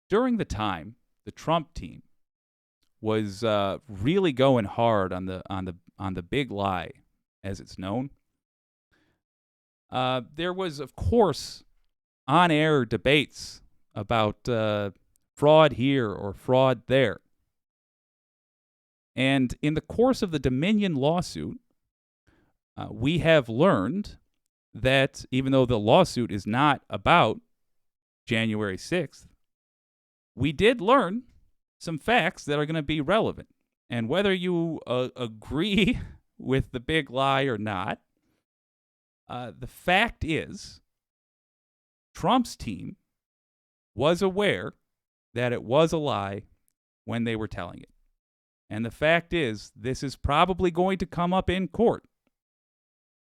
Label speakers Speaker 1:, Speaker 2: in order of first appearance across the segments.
Speaker 1: during the time the Trump team was really going hard on the big lie, as it's known, there was, of course, on-air debates about fraud here or fraud there. And in the course of the Dominion lawsuit, we have learned that even though the lawsuit is not about January 6th, we did learn some facts that are going to be relevant. And whether you agree with the big lie or not, the fact is Trump's team was aware that it was a lie when they were telling it. And the fact is, this is probably going to come up in court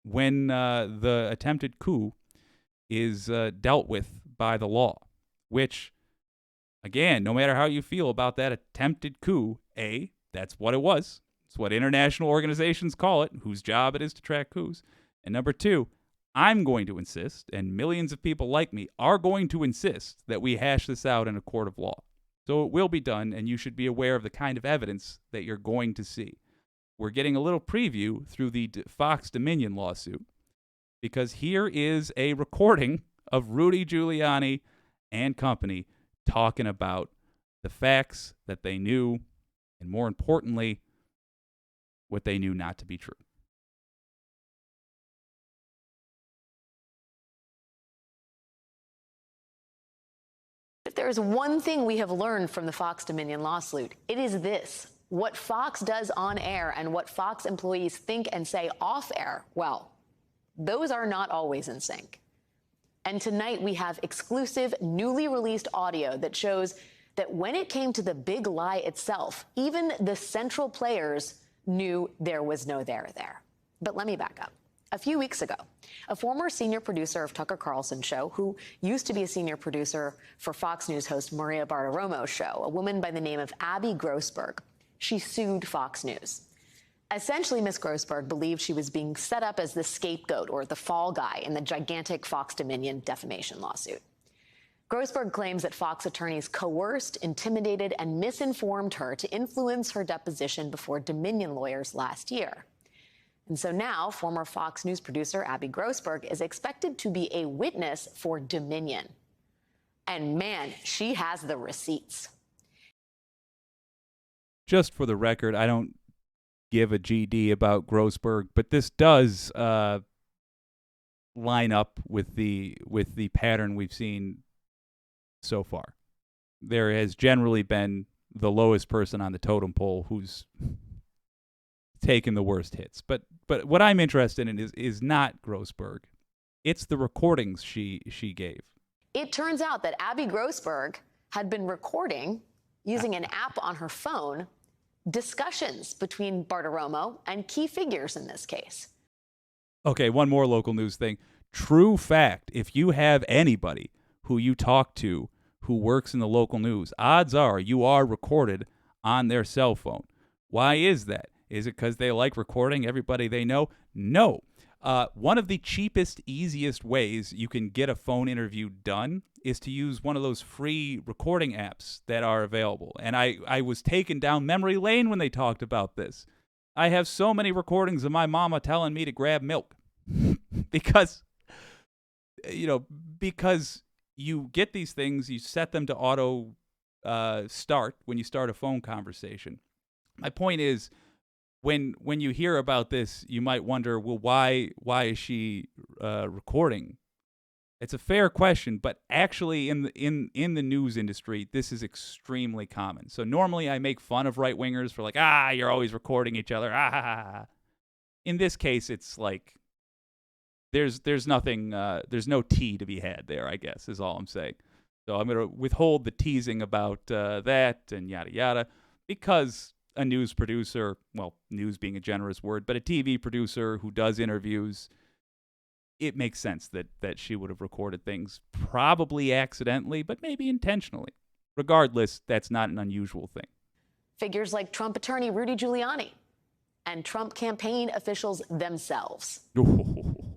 Speaker 1: when the attempted coup is dealt with by the law, which, again, no matter how you feel about that attempted coup, A, that's what it was. It's what international organizations call it, whose job it is to track coups. And number two, I'm going to insist, and millions of people like me are going to insist, that we hash this out in a court of law. So it will be done, and you should be aware of the kind of evidence that you're going to see. We're getting a little preview through the Fox Dominion lawsuit, because here is a recording of Rudy Giuliani and company talking about the facts that they knew, and more importantly, what they knew not to be true.
Speaker 2: If there's one thing we have learned from the Fox Dominion lawsuit, it is this. What Fox does on air and what Fox employees think and say off air, well, those are not always in sync. And tonight we have exclusive, newly released audio that shows that when it came to the big lie itself, even the central players knew there was no there there. But let me back up. A few weeks ago, a former senior producer of Tucker Carlson's show, who used to be a senior producer for Fox News host Maria Bartiromo's show, a woman by the name of Abby Grossberg, she sued Fox News. Essentially, Ms. Grossberg believed she was being set up as the scapegoat or the fall guy in the gigantic Fox Dominion defamation lawsuit. Grossberg claims that Fox attorneys coerced, intimidated, and misinformed her to influence her deposition before Dominion lawyers last year. And so now, former Fox News producer Abby Grossberg is expected to be a witness for Dominion. And man, she has the receipts.
Speaker 1: Just for the record, I don't give a GD about Grossberg, but this does line up with the pattern we've seen so far. There has generally been the lowest person on the totem pole who's taken the worst hits. But what I'm interested in is not Grossberg. It's the recordings she gave.
Speaker 2: It turns out that Abby Grossberg had been recording, using an app on her phone, discussions between Bartiromo and key figures in this case.
Speaker 1: Okay, one more local news thing. True fact, if you have anybody who you talk to who works in the local news, odds are you are recorded on their cell phone. Why is that? Is it because they like recording everybody they know? No. One of the cheapest, easiest ways you can get a phone interview done is to use one of those free recording apps that are available. And I was taken down memory lane when they talked about this. I have so many recordings of my mama telling me to grab milk because you get these things, you set them to auto start when you start a phone conversation. My point is, when you hear about this, you might wonder, well, why is she recording? It's a fair question, but actually in the news industry, this is extremely common. So normally I make fun of right-wingers for like, you're always recording each other. In this case, it's like there's nothing, there's no tea to be had there, I guess, is all I'm saying. So I'm going to withhold the teasing about that and yada yada, because a news producer, well, news being a generous word, but a TV producer who does interviews, it makes sense that she would have recorded things, probably accidentally, but maybe intentionally. Regardless, that's not an unusual thing.
Speaker 2: Figures like Trump attorney Rudy Giuliani and Trump campaign officials themselves.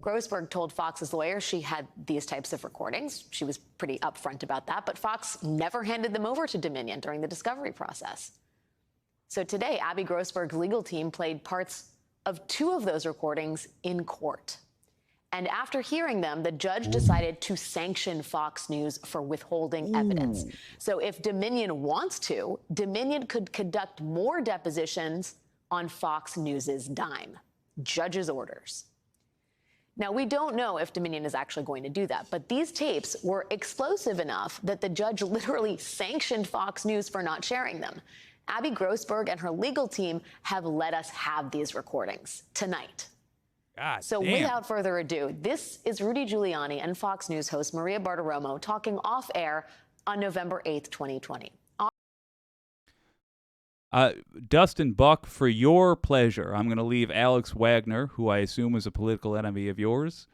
Speaker 2: Grossberg told Fox's lawyer she had these types of recordings. She was pretty upfront about that, but Fox never handed them over to Dominion during the discovery process. So today, Abby Grossberg's legal team played parts of 2 of those recordings in court. And after hearing them, the judge decided to sanction Fox News for withholding evidence. So if Dominion wants to, Dominion could conduct more depositions on Fox News's dime. Judge's orders. Now, we don't know if Dominion is actually going to do that, but these tapes were explosive enough that the judge literally sanctioned Fox News for not sharing them. Abby Grossberg and her legal team have let us have these recordings tonight.
Speaker 1: God
Speaker 2: so
Speaker 1: damn.
Speaker 2: Without further ado, this is Rudy Giuliani and Fox News host Maria Bartiromo talking off air on November 8th, 2020.
Speaker 1: Dustin Buck, for your pleasure, I'm going to leave Alex Wagner, who I assume is a political enemy of yours,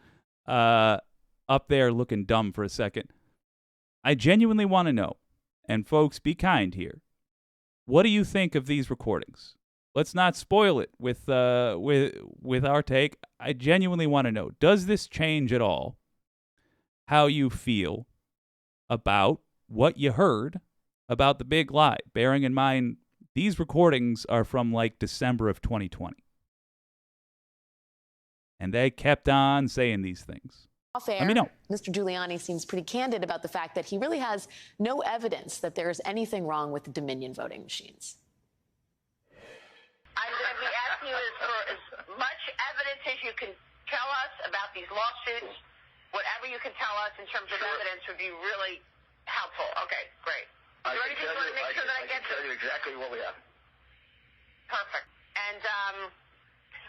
Speaker 1: up there looking dumb for a second. I genuinely want to know, and folks, be kind here. What do you think of these recordings? Let's not spoil it with our take. I genuinely want to know, does this change at all how you feel about what you heard about the big lie, bearing in mind these recordings are from like December of 2020. And they kept on saying these things.
Speaker 2: Off air,
Speaker 1: let me know.
Speaker 2: Mr. Giuliani seems pretty candid about the fact that he really has no evidence that there is anything wrong with the Dominion voting machines.
Speaker 3: I'm going to be asking you for as much evidence as you can tell us about these lawsuits. Whatever you can tell us in terms of evidence would be really helpful. Okay, great.
Speaker 4: I can tell you exactly what we have.
Speaker 3: Perfect. And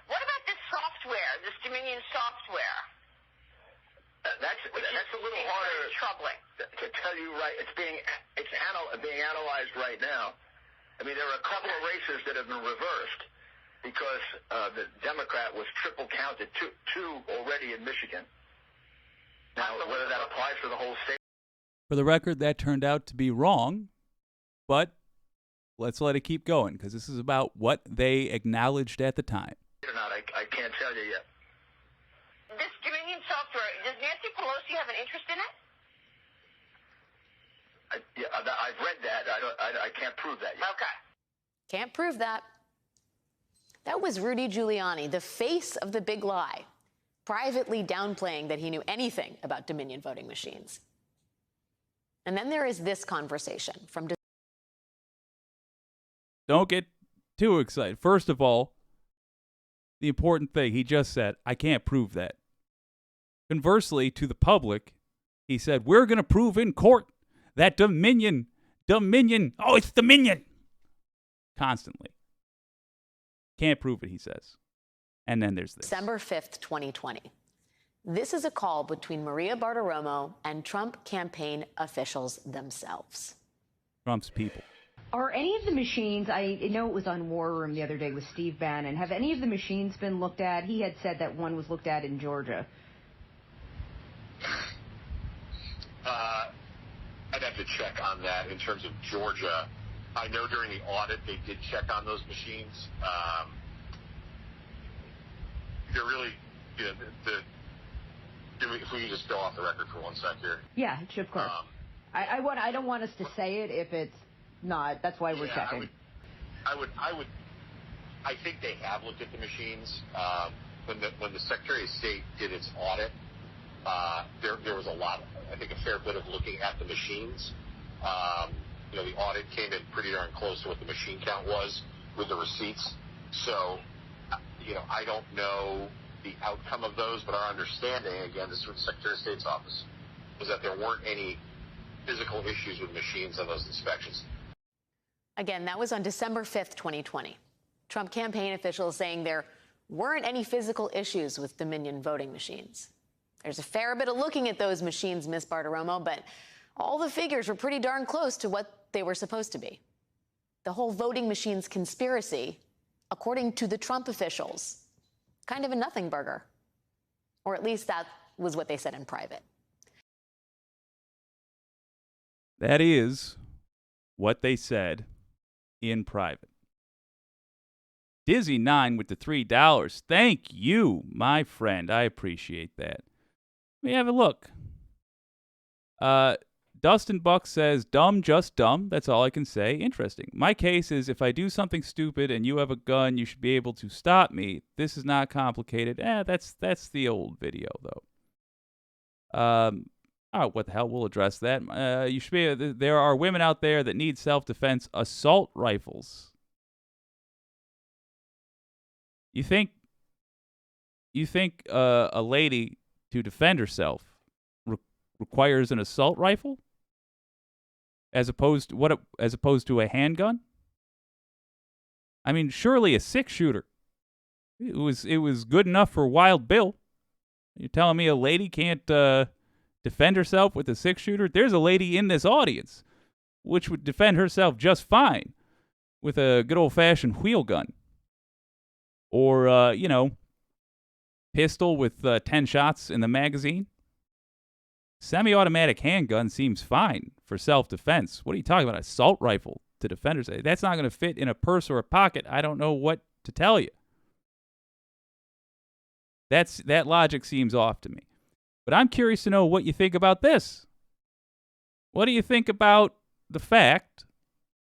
Speaker 3: what about this software, this Dominion software?
Speaker 4: That's a little harder
Speaker 3: troubling
Speaker 4: to tell you. Right, it's being analyzed right now. I mean, there are a couple of races that have been reversed because the Democrat was triple counted, two already in Michigan. Now, whether that applies for the whole state.
Speaker 1: For the record, that turned out to be wrong, but let's let it keep going because this is about what they acknowledged at the time.
Speaker 4: Or not, I can't tell you yet.
Speaker 3: This Dominion software, does Nancy Pelosi have an interest in it?
Speaker 4: I've read that. I can't prove that yet.
Speaker 3: Okay.
Speaker 2: Can't prove that. That was Rudy Giuliani, the face of the big lie, privately downplaying that he knew anything about Dominion voting machines. And then there is this conversation from...
Speaker 1: Don't get too excited. First of all, the important thing, he just said, I can't prove that. Conversely, to the public, he said, we're going to prove in court that Dominion, oh, it's Dominion. Constantly. Can't prove it, he says. And then there's this.
Speaker 2: December 5th, 2020. This is a call between Maria Bartiromo and Trump campaign officials themselves.
Speaker 1: Trump's people.
Speaker 5: Are any of the machines, I know it was on War Room the other day with Steve Bannon, have any of the machines been looked at? He had said that one was looked at in Georgia.
Speaker 6: I'd have to check on that in terms of Georgia. I know during the audit they did check on those machines. They're really, if we can just go off the record for 1 sec here.
Speaker 5: Yeah, of course. I don't want us to say it if it's not. That's why we're checking.
Speaker 6: I think they have looked at the machines. When the Secretary of State did its audit, there was a fair bit of looking at the machines. The audit came in pretty darn close to what the machine count was with the receipts. So, I don't know the outcome of those, but our understanding, again, this is from the Secretary of State's office, was that there weren't any physical issues with machines on those inspections.
Speaker 2: Again, that was on December 5th, 2020. Trump campaign officials saying there weren't any physical issues with Dominion voting machines. There's a fair bit of looking at those machines, Ms. Bartiromo, but all the figures were pretty darn close to what they were supposed to be. The whole voting machines conspiracy, according to the Trump officials, kind of a nothing burger. Or at least that was what they said in private.
Speaker 1: That is what they said in private. Dizzy9 with the $3. Thank you, my friend. I appreciate that. Let me have a look. Dustin Buck says, dumb, just dumb. That's all I can say. Interesting. My case is if I do something stupid and you have a gun, you should be able to stop me. This is not complicated. That's the old video, though. Oh, what the hell? We'll address that. You should be. There are women out there that need self-defense assault rifles. You think a lady to defend herself requires an assault rifle as opposed to a handgun? I mean, surely a 6-shooter. It was good enough for Wild Bill. You're telling me a lady can't defend herself with a 6-shooter? There's a lady in this audience which would defend herself just fine with a good old-fashioned wheel gun. Or, pistol with 10 shots in the magazine. Semi-automatic handgun seems fine for self-defense. What are you talking about? Assault rifle to defend yourself? That's not going to fit in a purse or a pocket. I don't know what to tell you. That logic seems off to me. But I'm curious to know what you think about this. What do you think about the fact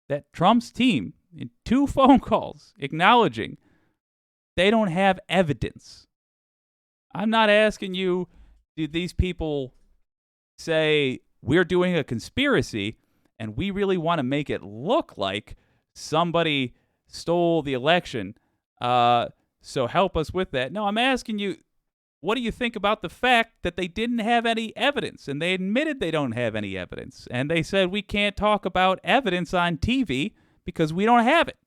Speaker 1: that Trump's team, in 2 phone calls, acknowledging they don't have evidence? I'm not asking you, did these people say we're doing a conspiracy and we really want to make it look like somebody stole the election, so help us with that? No, I'm asking you, what do you think about the fact that they didn't have any evidence, and they admitted they don't have any evidence, and they said we can't talk about evidence on TV because we don't have it?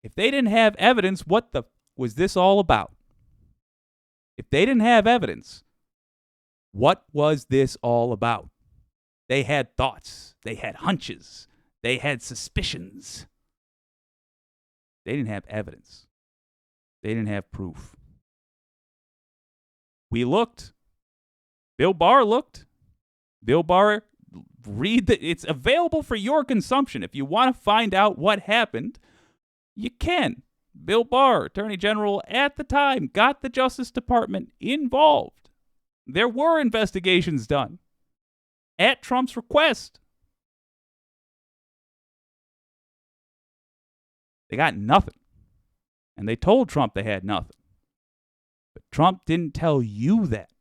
Speaker 1: If they didn't have evidence, what was this all about? If they didn't have evidence, what was this all about? They had thoughts. They had hunches. They had suspicions. They didn't have evidence. They didn't have proof. We looked. Bill Barr looked. Bill Barr, it's available for your consumption. If you want to find out what happened, you can. Bill Barr, Attorney General at the time, got the Justice Department involved. There were investigations done at Trump's request. They got nothing. And they told Trump they had nothing. But Trump didn't tell you that.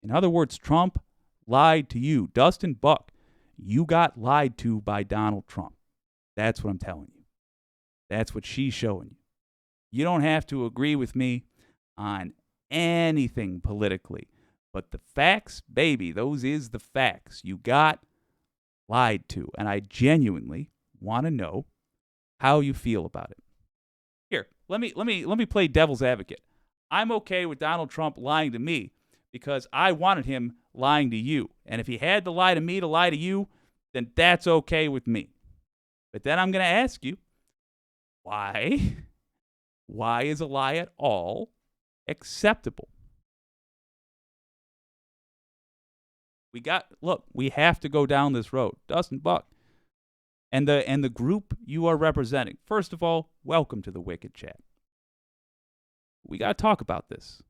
Speaker 1: In other words, Trump lied to you. Dustin Buck, you got lied to by Donald Trump. That's what I'm telling you. That's what she's showing you. You don't have to agree with me on anything politically. But the facts, baby, those is the facts. You got lied to. And I genuinely want to know how you feel about it. Here, let me play devil's advocate. I'm okay with Donald Trump lying to me because I wanted him lying to you. And if he had to lie to me to lie to you, then that's okay with me. But then I'm going to ask you, why? Why is a lie at all acceptable? We have to go down this road. Dustin Buck and the group you are representing. First of all, welcome to the Wicked Chat. We got to talk about this.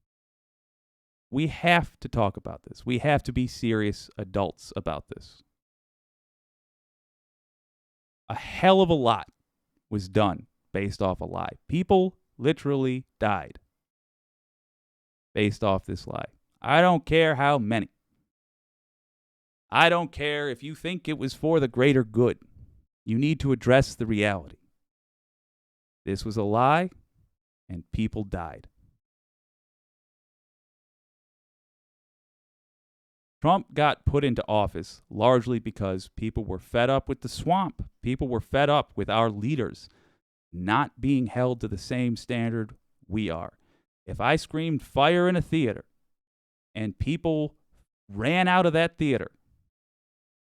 Speaker 1: We have to talk about this. We have to be serious adults about this. A hell of a lot was done based off a lie. People literally died based off this lie. I don't care how many. I don't care if you think it was for the greater good. You need to address the reality. This was a lie, and people died. Trump got put into office largely because people were fed up with the swamp. People were fed up with our leaders not being held to the same standard we are. If I screamed fire in a theater and people ran out of that theater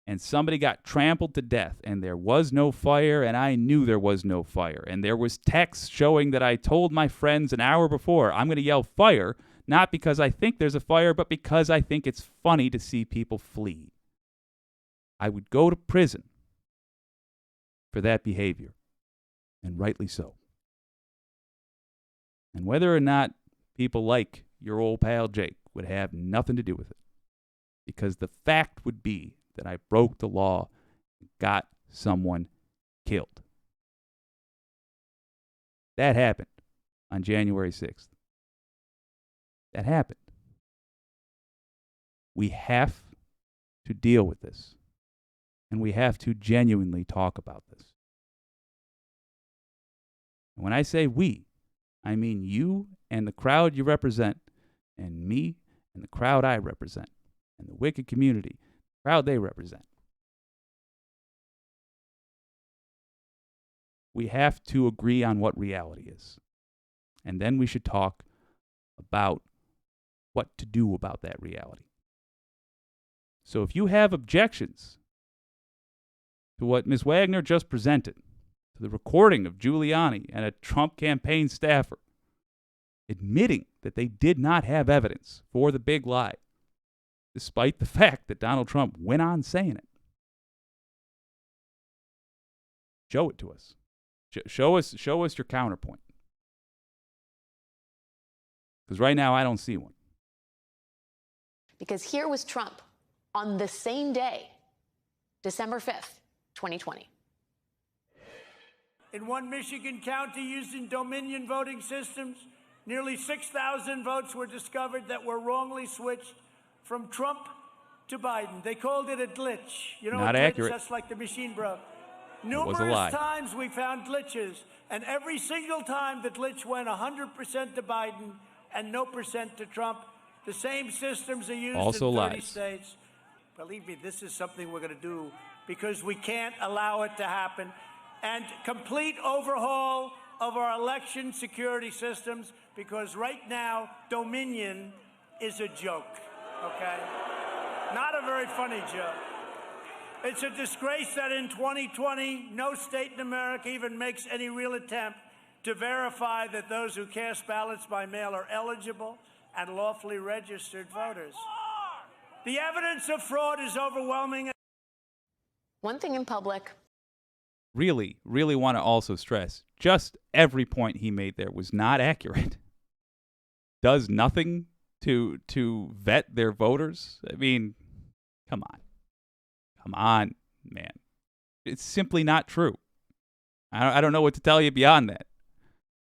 Speaker 1: and somebody got trampled to death and there was no fire and I knew there was no fire and there was text showing that I told my friends an hour before, I'm going to yell fire, not because I think there's a fire, but because I think it's funny to see people flee, I would go to prison for that behavior, and rightly so. And whether or not people like your old pal Jake would have nothing to do with it, because the fact would be that I broke the law and got someone killed. That happened on January 6th. That happened. We have to deal with this, and we have to genuinely talk about this. And when I say we, I mean you and the crowd you represent, and me and the crowd I represent, and the wicked community, the crowd they represent. We have to agree on what reality is. And then we should talk about what to do about that reality. So if you have objections to what Ms. Wagner just presented, to the recording of Giuliani and a Trump campaign staffer admitting that they did not have evidence for the big lie, despite the fact that Donald Trump went on saying it, show it to us. Show us your counterpoint. Because right now I don't see one.
Speaker 2: Because here was Trump on the same day, December 5th, 2020.
Speaker 7: In one Michigan county using Dominion voting systems, nearly 6,000 votes were discovered that were wrongly switched from Trump to Biden. They called it a glitch. You know,
Speaker 1: Not
Speaker 7: a glitch,
Speaker 1: accurate.
Speaker 7: that's like the machine broke.
Speaker 1: was a
Speaker 7: Numerous
Speaker 1: lie.
Speaker 7: times we found glitches, and every single time the glitch went 100% to Biden and no percent to Trump. The same systems are used
Speaker 1: Also
Speaker 7: in 30
Speaker 1: lies.
Speaker 7: states. Believe me, this is something we're going to do because we can't allow it to happen. And complete overhaul of our election security systems, because right now, Dominion is a joke, okay? Not a very funny joke. It's a disgrace that in 2020, no state in America even makes any real attempt to verify that those who cast ballots by mail are eligible and lawfully registered voters. The evidence of fraud is overwhelming.
Speaker 2: One thing in public.
Speaker 1: Really want to also stress, just every point he made there was not accurate. Does nothing to vet their voters. I mean, come on, man. It's simply not true. I don't know what to tell you beyond that.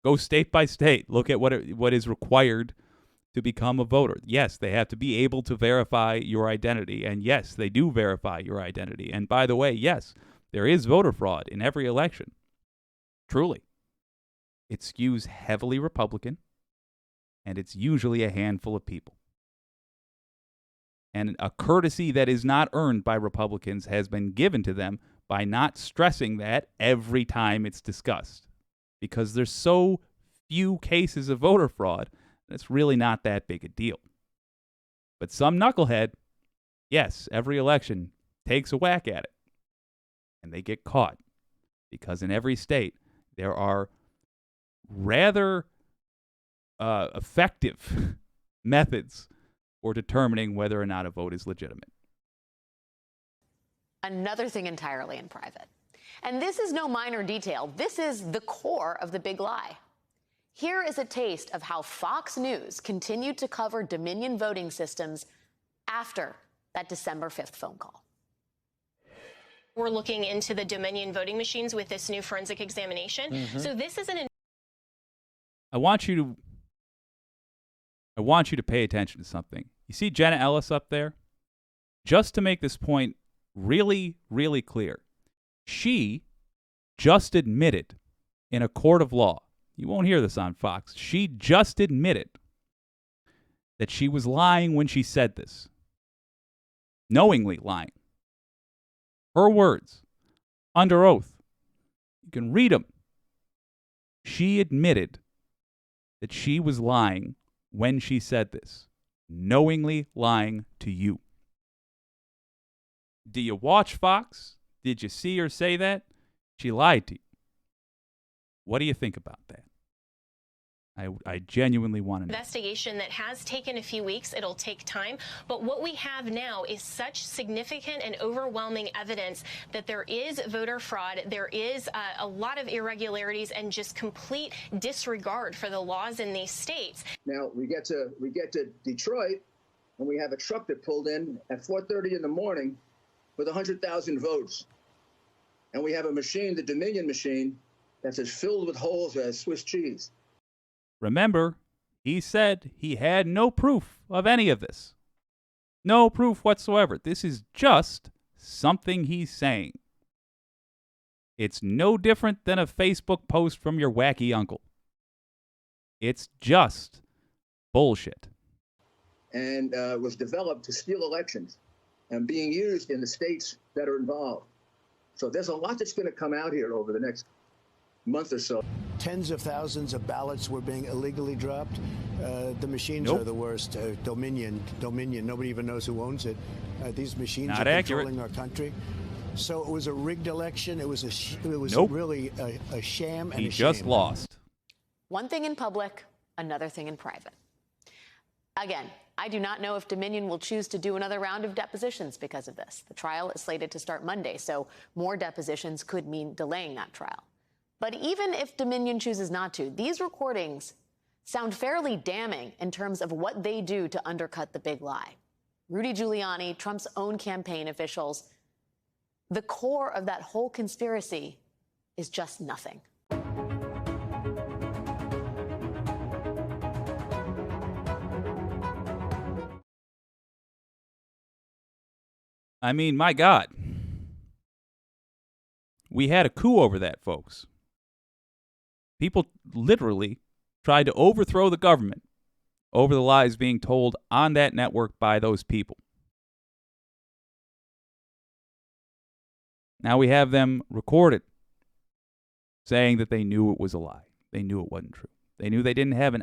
Speaker 1: Go state by state. Look at what is required to become a voter. Yes, they have to be able to verify your identity. And yes, they do verify your identity. And by the way, yes, there is voter fraud in every election. Truly. It skews heavily Republican, and it's usually a handful of people. And a courtesy that is not earned by Republicans has been given to them by not stressing that every time it's discussed. Because there's so few cases of voter fraud, it's really not that big a deal. But some knucklehead, yes, every election takes a whack at it. And they get caught. Because in every state, there are rather effective methods for determining whether or not a vote is legitimate.
Speaker 2: Another thing entirely in private. And this is no minor detail. This is the core of the big lie. Here is a taste of how Fox News continued to cover Dominion voting systems after that December 5th phone call.
Speaker 8: We're looking into the Dominion voting machines with this new forensic examination.
Speaker 9: Mm-hmm.
Speaker 8: So this is an...
Speaker 1: I want you to pay attention to something. You see Jenna Ellis up there? Just to make this point really, really clear, she just admitted in a court of law, you won't hear this on Fox, she just admitted that she was lying when she said this. Knowingly lying. Her words, under oath. You can read them. She admitted that she was lying when she said this. Knowingly lying to you. Do you watch Fox? Did you see her say that? She lied to you. What do you think about that? I genuinely want to know.
Speaker 8: Investigation that has taken a few weeks. It'll take time. But what we have now is such significant and overwhelming evidence that there is voter fraud. There is a lot of irregularities and just complete disregard for the laws in these states.
Speaker 9: Now we get to Detroit, and we have a truck that pulled in at 4:30 in the morning with 100,000 votes. And we have a machine, the Dominion machine, that's as filled with holes as Swiss cheese.
Speaker 1: Remember, he said he had no proof of any of this. No proof whatsoever. This is just something he's saying. It's no different than a Facebook post from your wacky uncle. It's just bullshit.
Speaker 9: And was developed to steal elections and being used in the states that are involved. So there's a lot that's going to come out here over the next month or so.
Speaker 10: Tens of thousands of ballots were being illegally dropped. The machines are the worst. Dominion. Nobody even knows who owns it. These machines
Speaker 1: Not
Speaker 10: are
Speaker 1: accurate.
Speaker 10: controlling our country. So it was a rigged election. It was really a sham and
Speaker 1: he
Speaker 10: a
Speaker 1: just
Speaker 10: shame.
Speaker 1: lost.
Speaker 2: One thing in public, another thing in private. Again, I do not know if Dominion will choose to do another round of depositions because of this. The trial is slated to start Monday, so more depositions could mean delaying that trial. But even if Dominion chooses not to, these recordings sound fairly damning in terms of what they do to undercut the big lie. Rudy Giuliani, Trump's own campaign officials, the core of that whole conspiracy is just nothing.
Speaker 1: I mean, my God. We had a coup over that, folks. People literally tried to overthrow the government over the lies being told on that network by those people. Now we have them recorded saying that they knew it was a lie. They knew it wasn't true. They knew they didn't have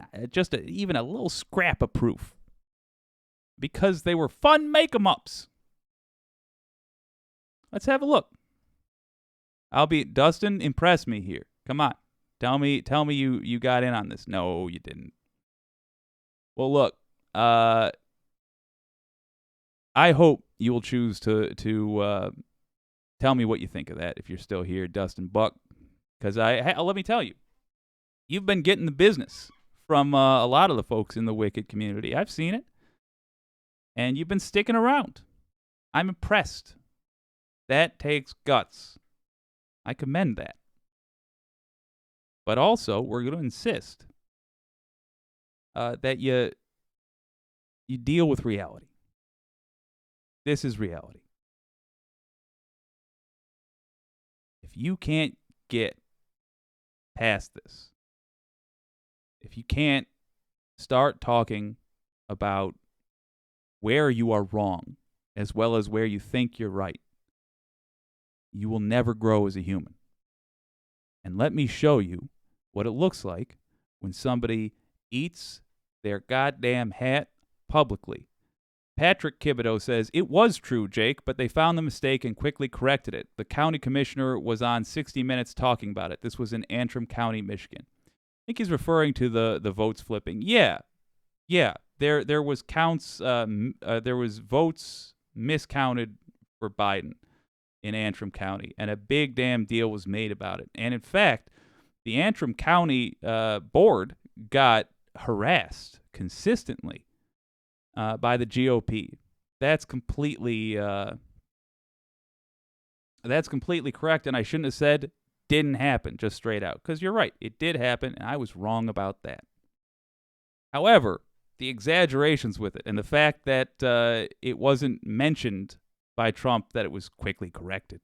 Speaker 1: even a little scrap of proof because they were fun make-em-ups. Let's have a look. Dustin, impress me here. Come on. Tell me you got in on this. No, you didn't. Well, look, I hope you will choose to tell me what you think of that if you're still here, Dustin Buck. Because let me tell you, you've been getting the business from a lot of the folks in the Wicked community. I've seen it. And you've been sticking around. I'm impressed. That takes guts. I commend that. But also, we're going to insist that you deal with reality. This is reality. If you can't get past this, if you can't start talking about where you are wrong as well as where you think you're right, you will never grow as a human. And let me show you what it looks like when somebody eats their goddamn hat publicly. Patrick Thibodeau says, it was true, Jake, but they found the mistake and quickly corrected it. The county commissioner was on 60 Minutes talking about it. This was in Antrim County, Michigan. I think he's referring to the votes flipping. Yeah. There was counts. There was votes miscounted for Biden in Antrim County, and a big damn deal was made about it. And in fact, the Antrim County board got harassed consistently by the GOP. That's completely correct, and I shouldn't have said didn't happen just straight out, because you're right, it did happen, and I was wrong about that. However, the exaggerations with it and the fact that it wasn't mentioned by Trump that it was quickly corrected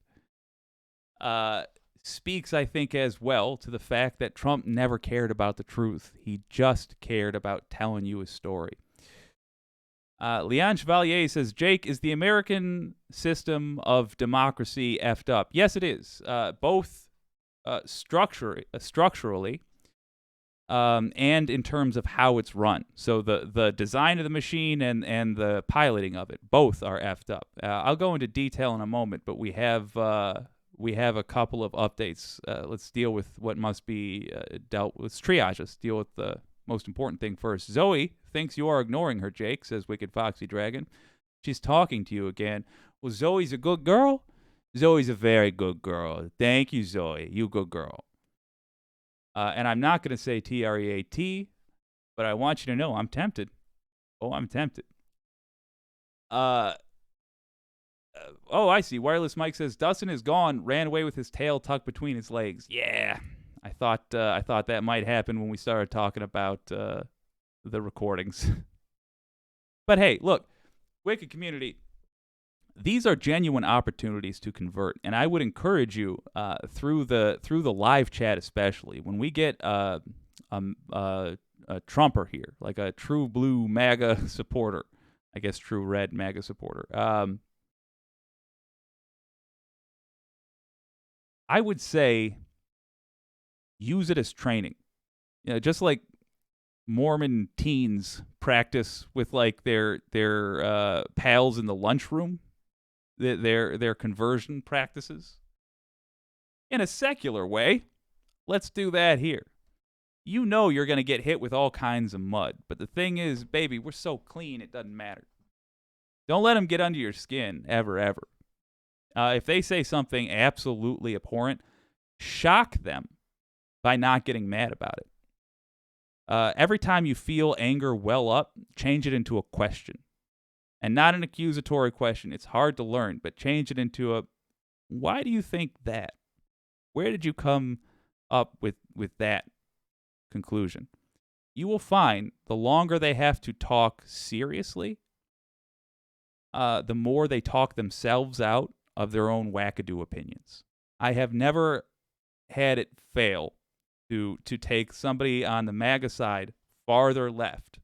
Speaker 1: speaks, I think, as well to the fact that Trump never cared about the truth. He just cared about telling you a story. Leon Chevalier says, Jake, is the American system of democracy effed up? Yes, it is. Both structurally and in terms of how it's run. So the design of the machine and the piloting of it, both are effed up. I'll go into detail in a moment, but we have a couple of updates. Let's deal with what must be dealt with. Let's triage. Let's deal with most important thing first. Zoe thinks you are ignoring her, Jake, says Wicked Foxy Dragon. She's talking to you again. Well, Zoe's a good girl? Zoe's a very good girl. Thank you, Zoe. You good girl. And I'm not going to say TREAT, but I want you to know I'm tempted. Oh, I'm tempted. Oh, I see. Wireless Mike says Dustin is gone. Ran away with his tail tucked between his legs. Yeah, I thought that might happen when we started talking about the recordings. But hey, look, Wicked community, these are genuine opportunities to convert, and I would encourage you through the live chat, especially when we get a Trumper here, like a true blue MAGA supporter. I guess true red MAGA supporter. I would say use it as training. You know, just like Mormon teens practice with like their pals in the lunchroom, their conversion practices. In a secular way, let's do that here. You know you're going to get hit with all kinds of mud, but the thing is, baby, we're so clean it doesn't matter. Don't let them get under your skin, ever. If they say something absolutely abhorrent, shock them by not getting mad about it. Every time you feel anger well up, change it into a question. And not an accusatory question. It's hard to learn, but change it into a, why do you think that? Where did you come up with that conclusion? You will find the longer they have to talk seriously, the more they talk themselves out of their own wackadoo opinions. I have never had it fail to take somebody on the MAGA side farther left.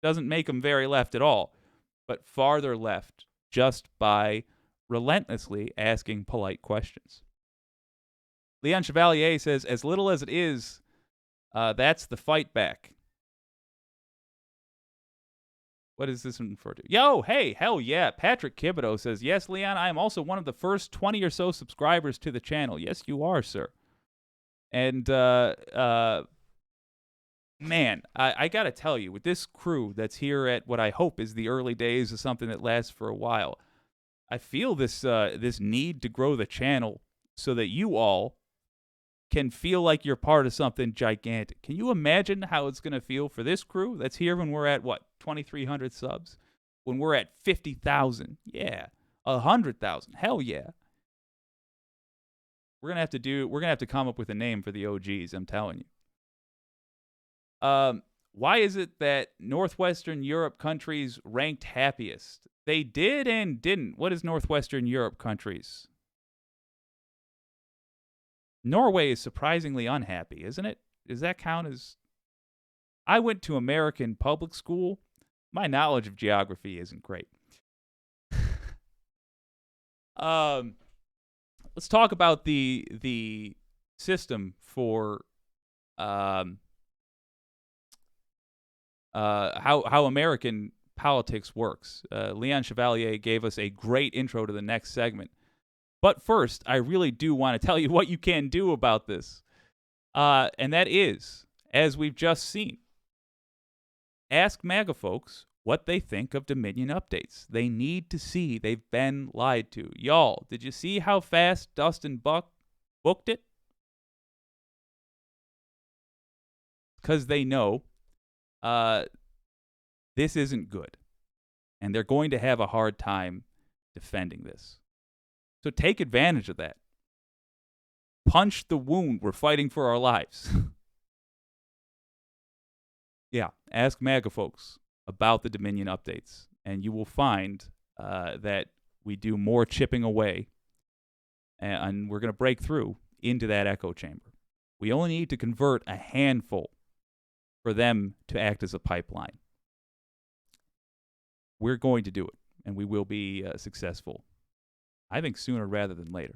Speaker 1: Doesn't make them very left at all, but farther left just by relentlessly asking polite questions. Leon Chevalier says, as little as it is, that's the fight back. What is this referred to? Yo, hey, hell yeah. Patrick Kibido says, yes, Leon, I am also one of the first 20 or so subscribers to the channel. Yes, you are, sir. And, man, I got to tell you, with this crew that's here at what I hope is the early days of something that lasts for a while, I feel this need to grow the channel so that you all can feel like you're part of something gigantic. Can you imagine how it's going to feel for this crew that's here when we're at, 2,300 subs? When we're at 50,000? Yeah. 100,000? Hell yeah. We're going to have to come up with a name for the OGs, I'm telling you. Why is it that Northwestern Europe countries ranked happiest? They did and didn't. What is Northwestern Europe countries? Norway is surprisingly unhappy, isn't it? Does that count as... I went to American public school. My knowledge of geography isn't great. Let's talk about the system for how American politics works. Leon Chevalier gave us a great intro to the next segment. But first, I really do want to tell you what you can do about this. And that is, as we've just seen, ask MAGA folks what they think of Dominion updates. They need to see they've been lied to. Y'all, did you see how fast Dustin Buck booked it? Because they know this isn't good. And they're going to have a hard time defending this. So take advantage of that. Punch the wound. We're fighting for our lives. Yeah, ask MAGA folks about the Dominion updates, and you will find that we do more chipping away, and we're going to break through into that echo chamber. We only need to convert a handful for them to act as a pipeline. We're going to do it, and we will be successful. I think sooner rather than later.